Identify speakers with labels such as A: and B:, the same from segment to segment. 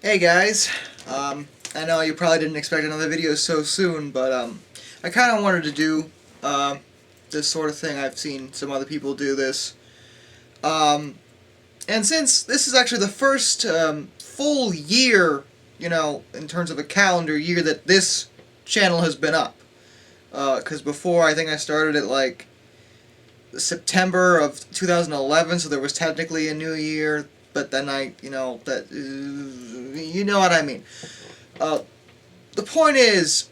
A: Hey guys, I know you probably didn't expect another video so soon, but I kind of wanted to do this sort of thing. I've seen some other people do this, and since this is actually the first full year, in terms of a calendar year that this channel has been up, because before I think I started it like September of 2011, so there was technically a new year. But then you know what I mean. The point is,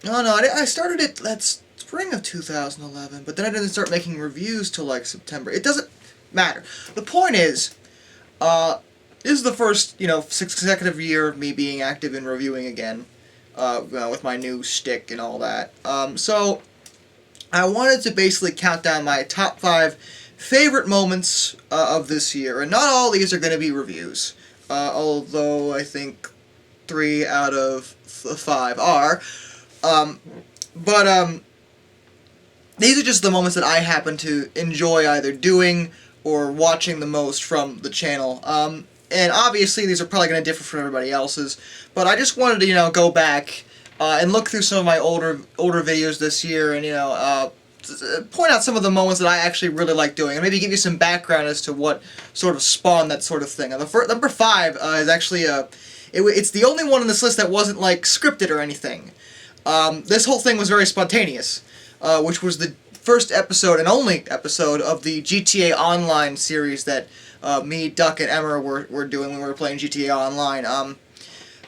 A: I started it that spring of 2011, but then I didn't start making reviews till like September. It doesn't matter. The point is, this is the first, 6 consecutive year of me being active in reviewing again, with my new shtick and all that. So I wanted to basically count down my top 5 favorite moments of this year, and not all these are going to be reviews, although I think 3 out of the 5 are. But these are just the moments that I happen to enjoy either doing or watching the most from the channel. And obviously these are probably going to differ from everybody else's, but I just wanted to, go back and look through some of my older videos this year and, point out some of the moments that I actually really like doing, and maybe give you some background as to what sort of spawned that sort of thing. And the number 5 is actually it's the only one on this list that wasn't like scripted or anything. This whole thing was very spontaneous, which was the first episode and only episode of the GTA Online series that me, Duck, and Emma were doing when we were playing GTA Online.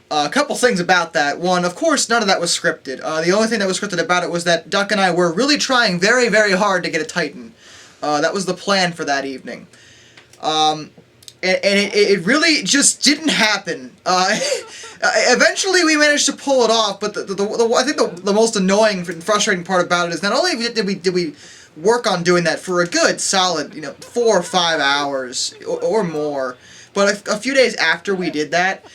A: A couple things about that. One, of course, none of that was scripted. The only thing that was scripted about it was that Duck and I were really trying very, very hard to get a Titan. That was the plan for that evening. And it really just didn't happen. Eventually we managed to pull it off, but I think the most annoying and frustrating part about it is not only did we work on doing that for a good solid 4 or 5 hours or more, but a few days after we did that,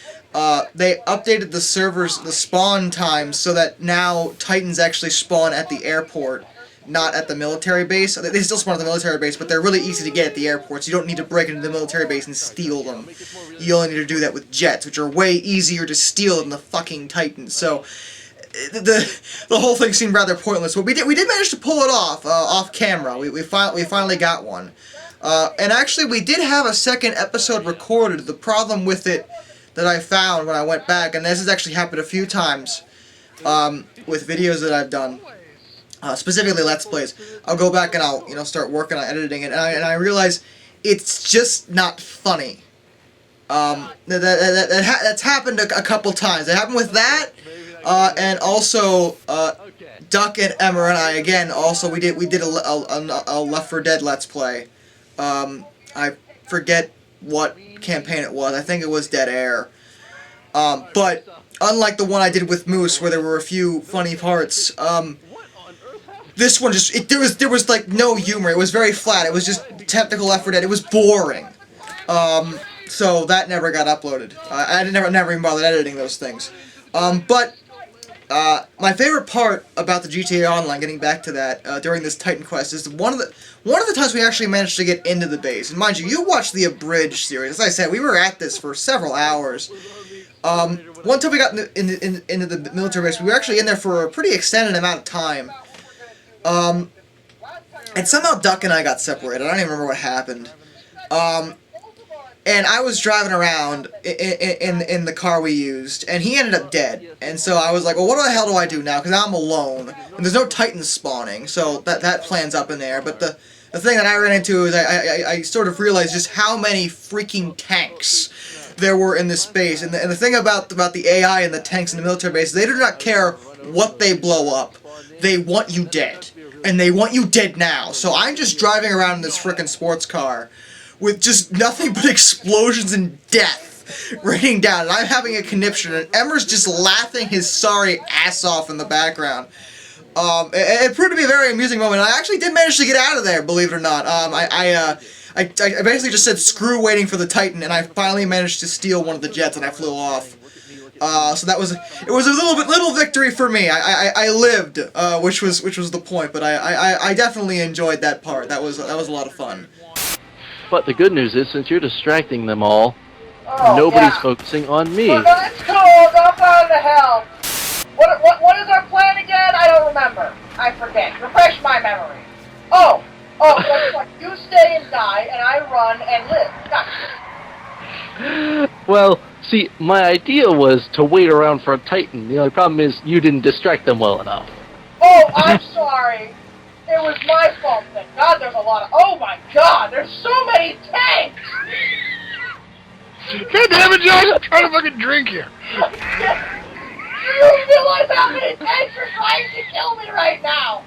A: they updated the servers, the spawn times, so that now Titans actually spawn at the airport, not at the military base. They still spawn at the military base, but they're really easy to get at the airports. You don't need to break into the military base and steal them. You only need to do that with jets, which are way easier to steal than the fucking Titans. So the whole thing seemed rather pointless. But we did manage to pull it off camera. We finally got one. And actually, we did have a second episode recorded. The problem with it that I found when I went back, and this has actually happened a few times with videos that I've done, specifically Let's Plays. I'll go back and I'll start working on editing it, and I realize it's just not funny. That's happened a couple times. It happened with that, and also Duck and Emma and I again. Also, we did a Left 4 Dead Let's Play. I forget what campaign it was. I think it was Dead Air. But unlike the one I did with Moose, where there were a few funny parts, this one just there was like no humor. It was very flat. It was just technical Left 4 Dead. It was boring. So that never got uploaded. I never even bothered editing those things. But my favorite part about the GTA Online, getting back to that, during this Titan quest, is one of the times we actually managed to get into the base. And mind you, you watched the abridged series. As I said, we were at this for several hours. One time we got into the military base, we were actually in there for a pretty extended amount of time. And somehow Duck and I got separated. I don't even remember what happened. And I was driving around in the car we used, and he ended up dead. And so I was like, well, what the hell do I do now? Because I'm alone, and there's no Titans spawning, so that plan's up in there. But the thing that I ran into is I sort of realized just how many freaking tanks there were in this base. And the thing about the AI and the tanks in the military base, they do not care what they blow up. They want you dead. And they want you dead now. So I'm just driving around in this frickin' sports car with just nothing but explosions and death raining down, and I'm having a conniption, and Emmer's just laughing his sorry ass off in the background. It proved to be a very amusing moment. I actually did manage to get out of there, believe it or not. I basically just said screw waiting for the Titan, and I finally managed to steal one of the jets, and I flew off. So it was a little victory for me. I lived, which was the point. But I definitely enjoyed that part. That was a lot of fun.
B: But the good news is, since you're distracting them all, Oh,
C: Nobody's
B: yeah.
C: focusing on me.
B: Well, that's cool. Go down to hell. What is our plan again? I don't remember. I forget. Refresh my memory. Oh, that's like you stay and die, and I run and live. Gotcha.
C: Well, see, my idea was to wait around for a Titan. The only problem is you didn't distract them well enough.
B: Oh, I'm sorry. It was my fault then. God, there's a lot of... Oh my God, there's so many tanks!
D: God damn it, Josh! I'm trying to fucking drink here.
B: Do you realize how many tanks are trying to kill me right now?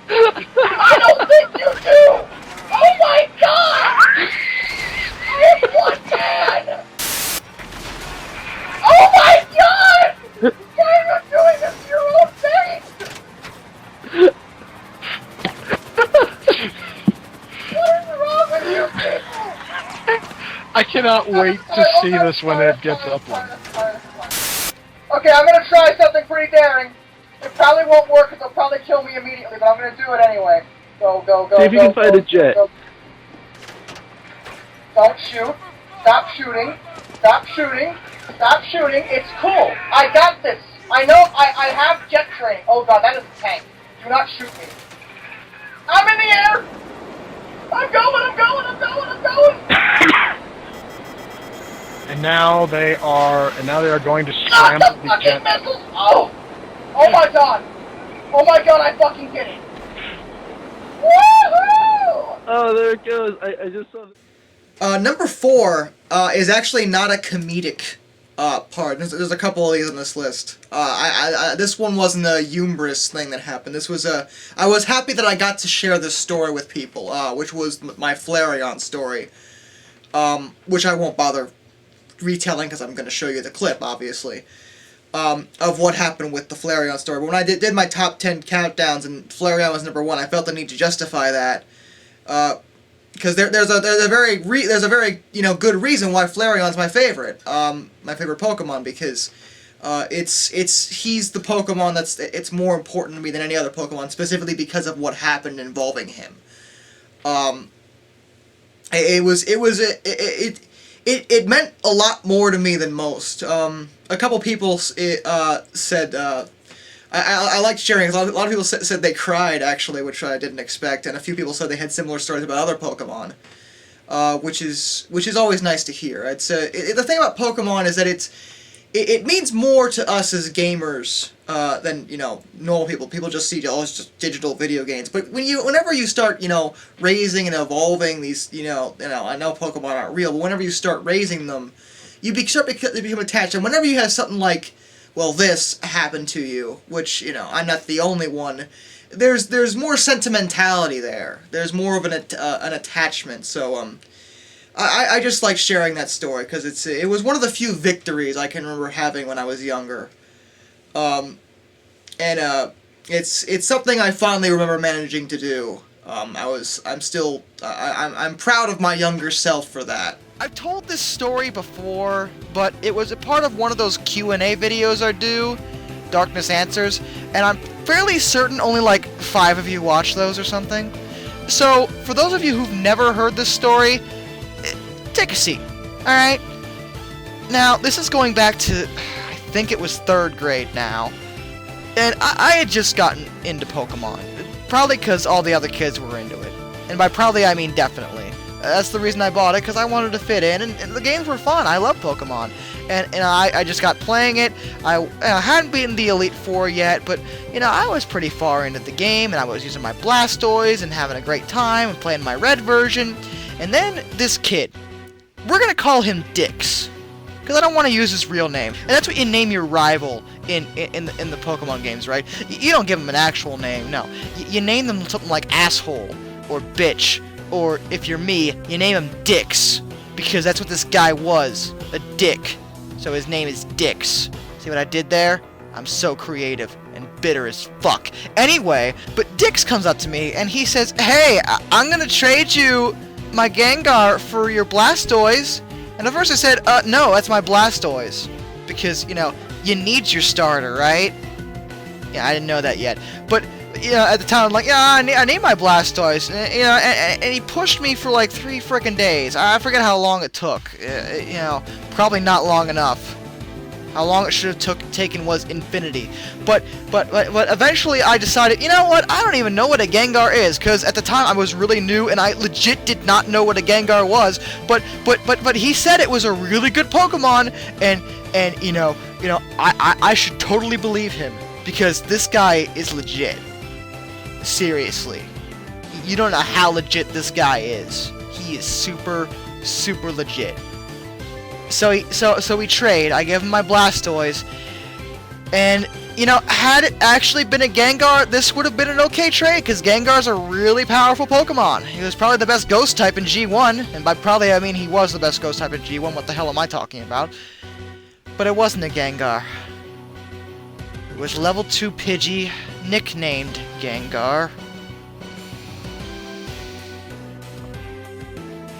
B: I don't think you do! Oh my God! I have one man! Oh my God! Why are you doing this to your own face? What is wrong with you people?
D: I cannot wait to see this when it gets uploaded.
B: Okay, I'm gonna try something pretty daring. It probably won't work because they'll probably kill me immediately, but I'm gonna do it anyway. Go, go, go,
C: See if you
B: go,
C: can find
B: go,
C: a jet.
B: go. Don't shoot. Stop shooting. Stop shooting. Stop shooting. It's cool. I got this. I know. I have jet training. Oh God, that is a tank. Do not shoot me. I'm in the air. I'm going. I'm going. I'm going. I'm going.
D: And now they are going to
B: Not
D: scram
B: the
D: the jet.
B: fucking missiles. Oh. Oh my God. Oh my God. I fucking did it. Woohoo!
C: Oh, there it goes. I just saw...
A: Number 4 is actually not a comedic part. There's a couple of these on this list. This one wasn't a humorous thing that happened. This was I was happy that I got to share this story with people, which was my Flareon story, which I won't bother retelling because I'm going to show you the clip, obviously, of what happened with the Flareon story. But when I did my top 10 countdowns and Flareon was number 1, I felt the need to justify that. Because there's a very good reason why Flareon's my favorite Pokemon, because he's the Pokemon it's more important to me than any other Pokemon, specifically because of what happened involving him. It meant a lot more to me than most. A couple people said. I liked sharing, because a lot of people said they cried, actually, which I didn't expect, and a few people said they had similar stories about other Pokemon, which is always nice to hear. The thing about Pokemon is that it means more to us as gamers than normal people. People just see, it's just digital video games. But whenever you start raising and evolving these I know Pokemon aren't real, but whenever you start raising them, you start to become attached. And whenever you have something like, well, this happened to you, which, I'm not the only one, there's more sentimentality there. There's more of an attachment, so, I just like sharing that story, because it was one of the few victories I can remember having when I was younger. It's something I finally remember managing to do. I'm proud of my younger self for that. I've told this story before, but it was a part of one of those Q&A videos I do, Darkness Answers, and I'm fairly certain only like 5 of you watch those or something. So, for those of you who've never heard this story, take a seat, alright? Now, this is going back to, I think it was 3rd grade now, and I had just gotten into Pokemon, probably because all the other kids were into it, and by probably I mean definitely. That's the reason I bought it, because I wanted to fit in, and the games were fun. I love Pokemon, and I just got playing it. I hadn't beaten the Elite Four yet, but I was pretty far into the game, and I was using my Blastoise and having a great time and playing my red version. And then this kid, we're gonna call him Dix, because I don't want to use his real name. And that's what you name your rival in the Pokemon games, right? You don't give him an actual name, no. You name them something like Asshole or Bitch. Or, if you're me, you name him Dix, because that's what this guy was, a dick. So his name is Dix. See what I did there? I'm so creative and bitter as fuck. Anyway, but Dix comes up to me and he says, "Hey, I'm gonna trade you my Gengar for your Blastoise." And at first I said, no, that's my Blastoise. Because, you need your starter, right? Yeah, I didn't know that yet. But at the time, I'm like, yeah, I need my Blastoise. And he pushed me for like 3 frickin' days. I forget how long it took. Probably not long enough. How long it should have taken was infinity. But eventually I decided, you know what? I don't even know what a Gengar is, because at the time I was really new and I legit did not know what a Gengar was. But he said it was a really good Pokemon, and I should totally believe him, because this guy is legit. Seriously. You don't know how legit this guy is. He is super, super legit. So we trade. I give him my Blastoise, and had it actually been a Gengar, this would have been an okay trade, because Gengar's a really powerful Pokemon. He was probably the best Ghost type in G1, and by probably I mean he was the best Ghost type in G1. What the hell am I talking about? But it wasn't a Gengar. It was level 2 Pidgey, nicknamed Gengar.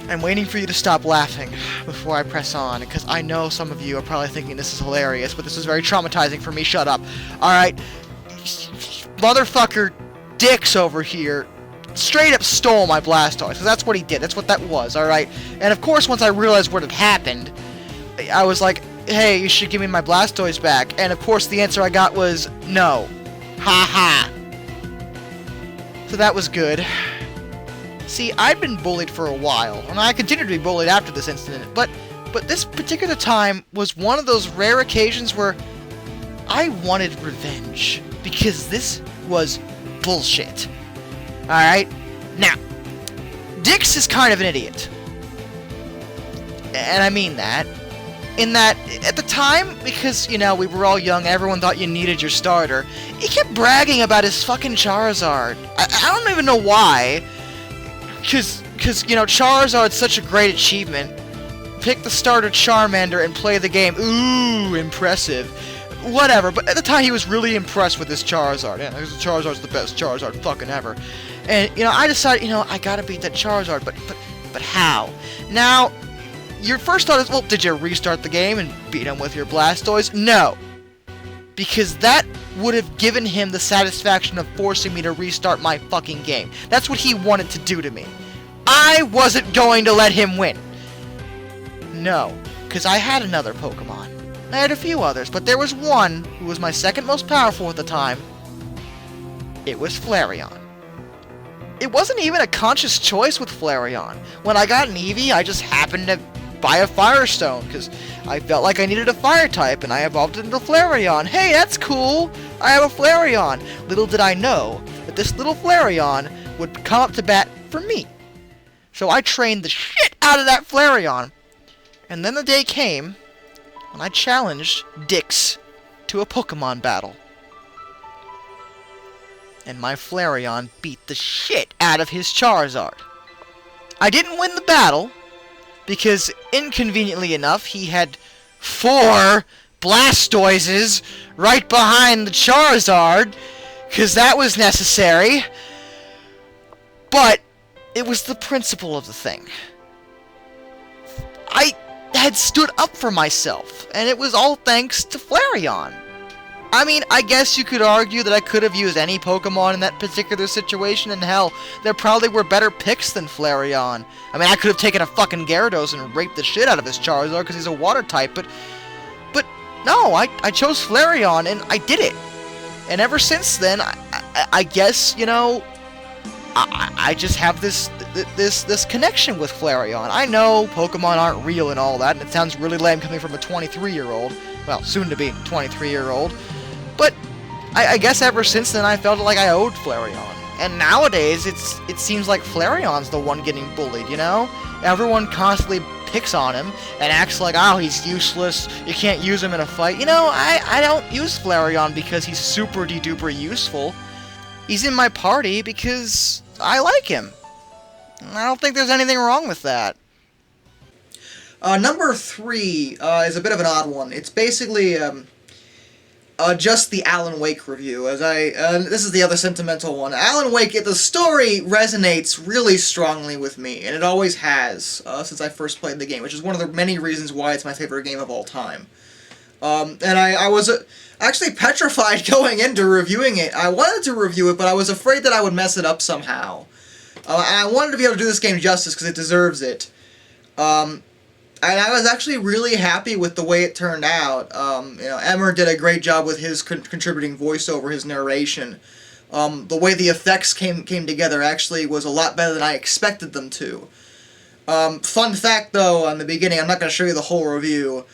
A: I'm waiting for you to stop laughing before I press on, because I know some of you are probably thinking this is hilarious, but this is very traumatizing for me. Shut up. Alright. Motherfucker Dix over here straight up stole my Blastoise, because that's what he did. That's what that was, alright? And of course, once I realized what had happened, I was like, hey, you should give me my Blastoise back. And of course, the answer I got was no. Ha ha. So that was good. See, I'd been bullied for a while, and I continued to be bullied after this incident, but this particular time was one of those rare occasions where I wanted revenge, because this was bullshit. Alright? Now, Dix is kind of an idiot. And I mean that. In that, at the time, because, we were all young, everyone thought you needed your starter, he kept bragging about his fucking Charizard. I don't even know why. Because Charizard's such a great achievement. Pick the starter Charmander and play the game. Ooh, impressive. Whatever, but at the time he was really impressed with this Charizard. Yeah, this Charizard's the best Charizard fucking ever. And, I decided, I gotta beat that Charizard, but how? Now, your first thought is, well, did you restart the game and beat him with your Blastoise? No. Because that would have given him the satisfaction of forcing me to restart my fucking game. That's what he wanted to do to me. I wasn't going to let him win. No, because I had another Pokemon. I had a few others, but there was one who was my second most powerful at the time. It was Flareon. It wasn't even a conscious choice with Flareon. When I got an Eevee, I just happened to buy a Firestone, because I felt like I needed a Fire type, and I evolved it into Flareon. Hey, that's cool! I have a Flareon! Little did I know that this little Flareon would come up to bat for me. So I trained the shit out of that Flareon. And then the day came when I challenged Dix to a Pokemon battle. And my Flareon beat the shit out of his Charizard. I didn't win the battle, because inconveniently enough, he had 4 Blastoises right behind the Charizard, because that was necessary. But it was the principle of the thing. I had stood up for myself, and it was all thanks to Flareon. I mean, I guess you could argue that I could have used any Pokemon in that particular situation, and hell, there probably were better picks than Flareon. I mean, I could have taken a fucking Gyarados and raped the shit out of this Charizard because he's a water type, but no, I chose Flareon, and I did it. And ever since then, I guess, I just have this connection with Flareon. I know Pokemon aren't real and all that, and it sounds really lame coming from a 23-year-old, well, soon to be 23-year-old, but I guess ever since then I felt like I owed Flareon. And nowadays, it seems like Flareon's the one getting bullied, Everyone constantly picks on him and acts like, oh, he's useless, you can't use him in a fight. I don't use Flareon because he's super-de-duper useful. He's in my party because I like him. I don't think there's anything wrong with that.
B: Number 3 is a bit of an odd one. It's basically just the Alan Wake review. This is the other sentimental one. Alan Wake, the story resonates really strongly with me, and it always has since I first played the game, which is one of the many reasons why it's my favorite game of all time.
A: And I was actually petrified going into reviewing it. I wanted to review it, but I was afraid that I would mess it up somehow. And I wanted to be able to do this game justice because it deserves it. And I was actually really happy with the way it turned out. Emmer did a great job with his contributing voiceover, his narration. The way the effects came together actually was a lot better than I expected them to. Fun fact, though, on the beginning, I'm not going to show you the whole review.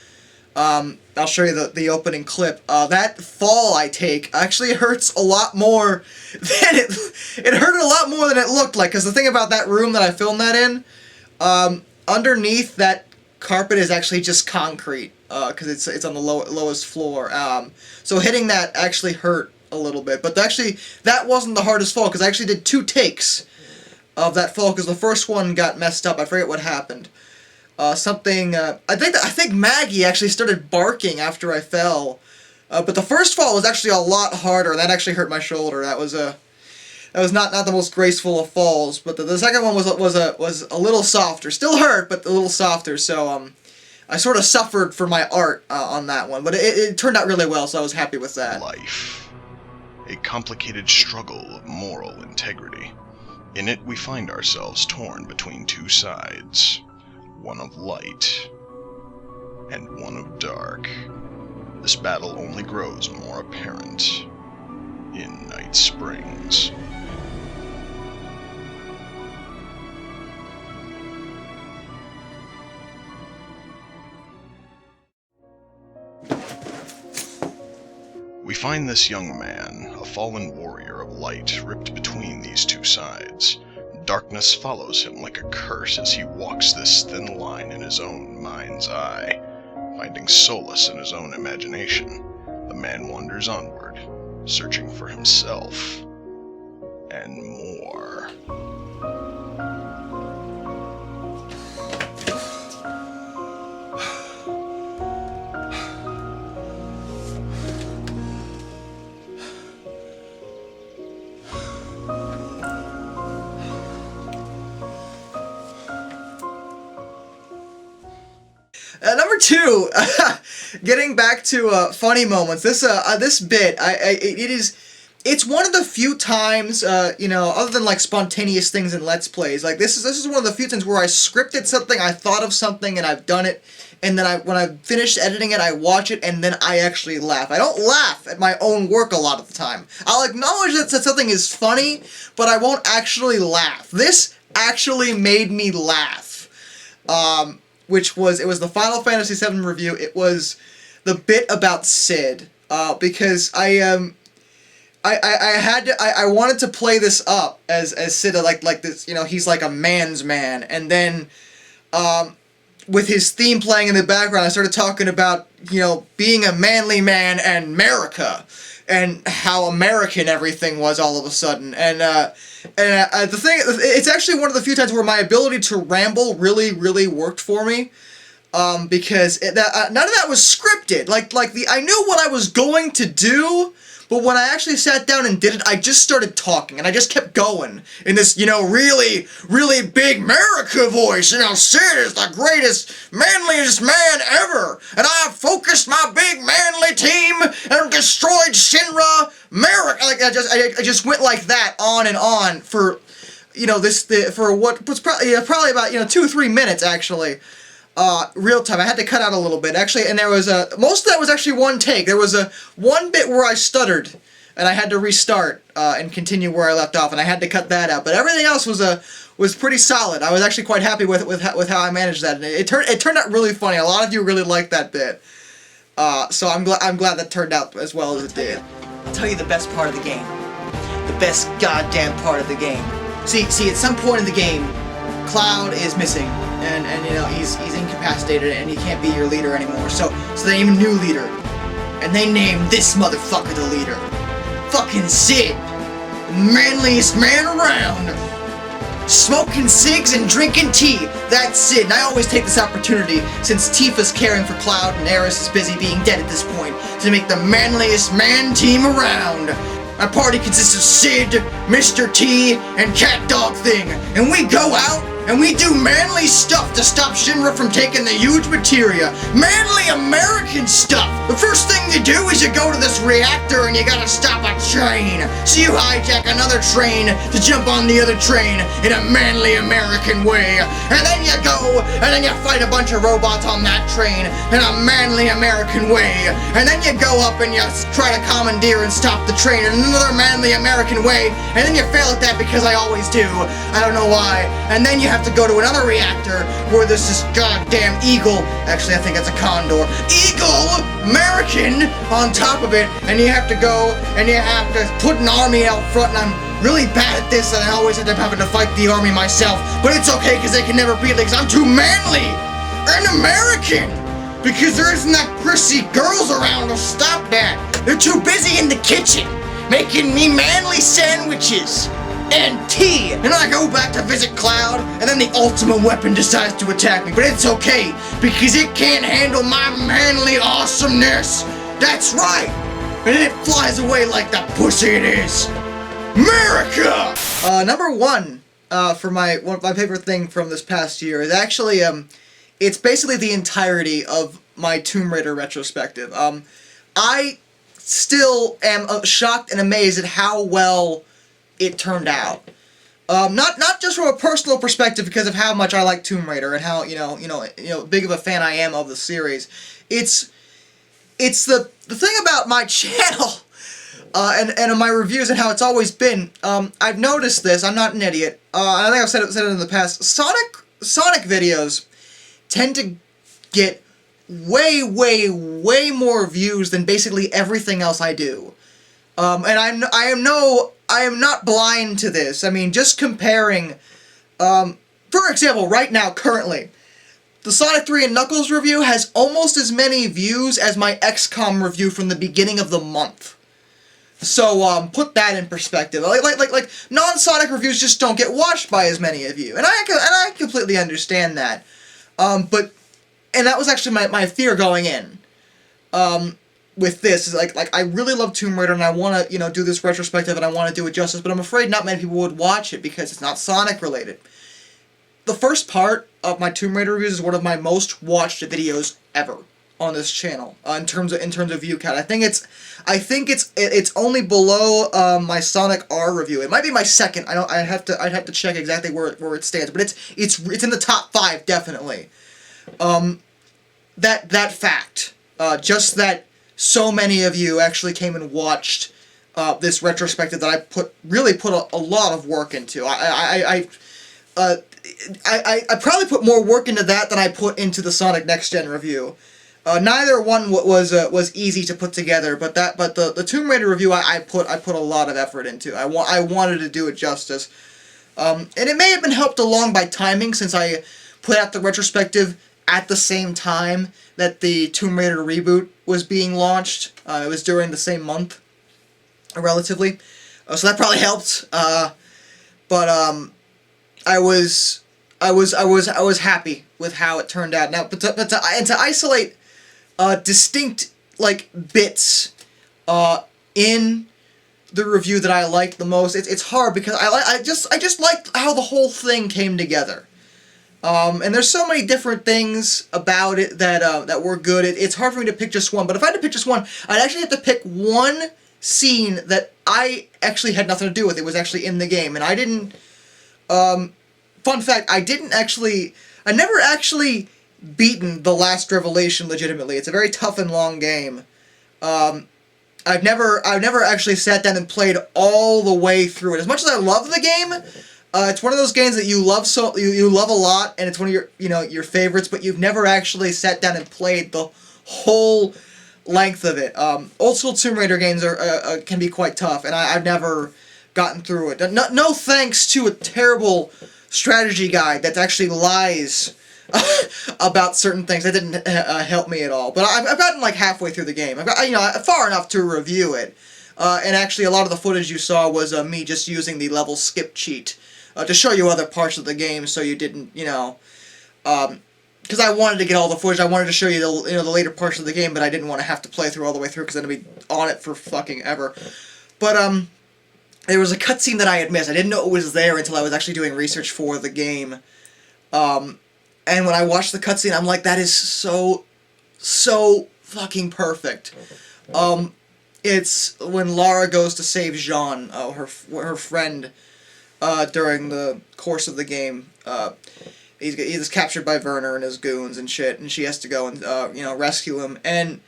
A: I'll show you the opening clip. That fall I take actually hurts a lot more than it hurt a lot more than it looked like. Because the thing about that room that I filmed that in, underneath that carpet is actually just concrete. Because it's on the lowest floor. So hitting that actually hurt a little bit. But actually, that wasn't the hardest fall. Because I actually did 2 takes of that fall. Because the first one got messed up. I forget what happened. I think Maggie actually started barking after I fell, but the first fall was actually a lot harder. That actually hurt my shoulder. That was not the most graceful of falls. But the second one was a little softer. Still hurt, but a little softer. So I sort of suffered for my art on that one, but it turned out really well. So I was happy with that.
E: Life, a complicated struggle of moral integrity. In it, we find ourselves torn between 2 sides. One of light, and one of dark. This battle only grows more apparent in Night Springs. We find this young man, a fallen warrior of light, ripped between these 2 sides. Darkness follows him like a curse as he walks this thin line in his own mind's eye. Finding solace in his own imagination, the man wanders onward, searching for himself and more.
A: Number 2, getting back to funny moments. This bit, it's one of the few times, other than like spontaneous things in Let's Plays. Like this is one of the few times where I scripted something, I thought of something, and I've done it, and then when I finish editing it, I watch it, and then I actually laugh. I don't laugh at my own work a lot of the time. I'll acknowledge that something is funny, but I won't actually laugh. This actually made me laugh. It was the Final Fantasy VII review. It was the bit about Sid, because I wanted to play this up as Sid, like this, he's like a man's man, and then, with his theme playing in the background, I started talking about, being a manly man and America, and how American everything was all of a sudden, and the thing, it's actually one of the few times where my ability to ramble really, really worked for me, because none of that was scripted. I knew what I was going to do, but when I actually sat down and did it, I just started talking, and I just kept going in this, really, really big America voice. Sid is the greatest, manliest man ever, and I have focused my big manly team and destroyed Shinra, America. I just went like that on and on for, for what was probably about 2 or 3 minutes actually. Real time. I had to cut out a little bit, actually, and there was most of that was actually one take. There was one bit where I stuttered, and I had to restart, and continue where I left off, and I had to cut that out, but everything else was pretty solid. I was actually quite happy with how I managed that, and it turned out really funny. A lot of you really liked that bit, so I'm glad that turned out as well as it did.
F: I'll tell you the best part of the game. The best goddamn part of the game. See, at some point in the game, Cloud is missing, and he's incapacitated, and he can't be your leader anymore. So they name a new leader, and they name this motherfucker the leader. Fucking Sid, the manliest man around. Smoking cigs and drinking tea. That's Sid, and I always take this opportunity, since Tifa's caring for Cloud and Aerith is busy being dead at this point, to make the manliest man team around. My party consists of Sid, Mr. T, and Cat Dog Thing, and we go out and we do manly stuff to stop Shinra from taking the huge materia. Manly American stuff! The first thing you do is you go to this reactor and you gotta stop a train. So you hijack another train to jump on the other train in a manly American way. And then you go, and then you fight a bunch of robots on that train in a manly American way. And then you go up and you try to commandeer and stop the train in another manly American way. And then you fail at that because I always do. I don't know why. And then you have to go to another reactor where there's this goddamn eagle. Actually, I think it's a condor. Eagle American on top of it. And you have to go and you have to put an army out front. And I'm really bad at this and I always end up having to fight the army myself. But it's okay because they can never beat me because I'm too manly and American. Because there isn't that prissy girls around to stop that. They're too busy in the kitchen making me manly sandwiches and tea. And I go back to visit Cloud, and then the ultimate weapon decides to attack me. But it's okay, because it can't handle my manly awesomeness. That's right. And then it flies away like the pussy it is. America!
A: Number one, for my favorite thing from this past year is actually, it's basically the entirety of my Tomb Raider retrospective. I still am shocked and amazed at how well it turned out. Not just from a personal perspective because of how much I like Tomb Raider and how big of a fan I am of the series. It's the thing about my channel and my reviews and how it's always been. I've noticed this. I'm not an idiot. I think I've said it in the past. Sonic videos tend to get way more views than basically everything else I do. And I am not blind to this. I mean, just comparing, for example, right now, currently, the Sonic 3 and Knuckles review has almost as many views as my XCOM review from the beginning of the month. So, put that in perspective. Like non-Sonic reviews just don't get watched by as many of you, and I completely understand that. And that was actually my fear going in. With this is like I really love Tomb Raider and I want to do this retrospective and I want to do it justice, but I'm afraid not many people would watch it because it's not Sonic related. The first part of my Tomb Raider reviews is one of my most watched videos ever on this channel in terms of view count. I think it's only below my Sonic R review. It might be my second. I'd have to check exactly where it stands, but it's in the top 5 definitely. That fact, just that so many of you actually came and watched this retrospective that I really put a lot of work into. I probably put more work into that than I put into the Sonic Next Gen review. Neither one was easy to put together, but the Tomb Raider review I put a lot of effort into. I wanted to do it justice, and it may have been helped along by timing since I put out the retrospective at the same time that the Tomb Raider reboot was being launched. It was during the same month, relatively, so that probably helped. But I was happy with how it turned out. Now, but to isolate distinct bits in the review that I liked the most, it's hard because I just liked how the whole thing came together. And there's so many different things about it that were good. It's hard for me to pick just one, but if I had to pick just one, I'd actually have to pick one scene that I actually had nothing to do with. It was actually in the game, and I didn't. Fun fact: I never actually beaten the Last Revelation legitimately. It's a very tough and long game. I've never actually sat down and played all the way through it. As much as I love the game. It's one of those games that you love you love a lot, and it's one of your favorites, but you've never actually sat down and played the whole length of it. Old school Tomb Raider games can be quite tough, and I've never gotten through it. No thanks to a terrible strategy guide that actually lies about certain things. That didn't help me at all. But I've gotten halfway through the game. I've got far enough to review it. And actually, a lot of the footage you saw was me just using the level skip cheat. To show you other parts of the game, so you didn't, because I wanted to get all the footage. I wanted to show you the later parts of the game, but I didn't want to have to play through all the way through because then I'd be on it for fucking ever. But there was a cutscene that I had missed. I didn't know it was there until I was actually doing research for the game, And when I watched the cutscene, I'm like, that is so fucking perfect. It's when Lara goes to save Jean, her friend, during the course of the game. He's captured by Werner and his goons and shit, and she has to go and rescue him. And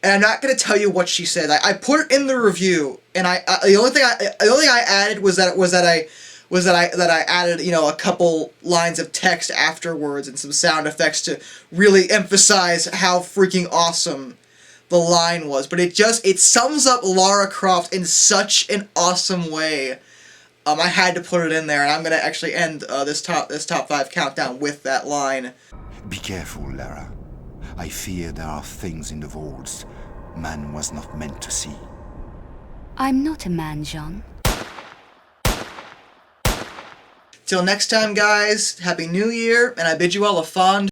A: I'm not gonna tell you what she said. I put it in the review, and the only thing I added was that I added a couple lines of text afterwards and some sound effects to really emphasize how freaking awesome the line was. But it sums up Lara Croft in such an awesome way. I had to put it in there, and I'm gonna actually end this top 5 countdown with that line.
G: Be careful, Lara. I fear there are things in the vaults man was not meant to see.
H: I'm not a man, Jean.
A: Till next time, guys, Happy New Year, and I bid you all a fond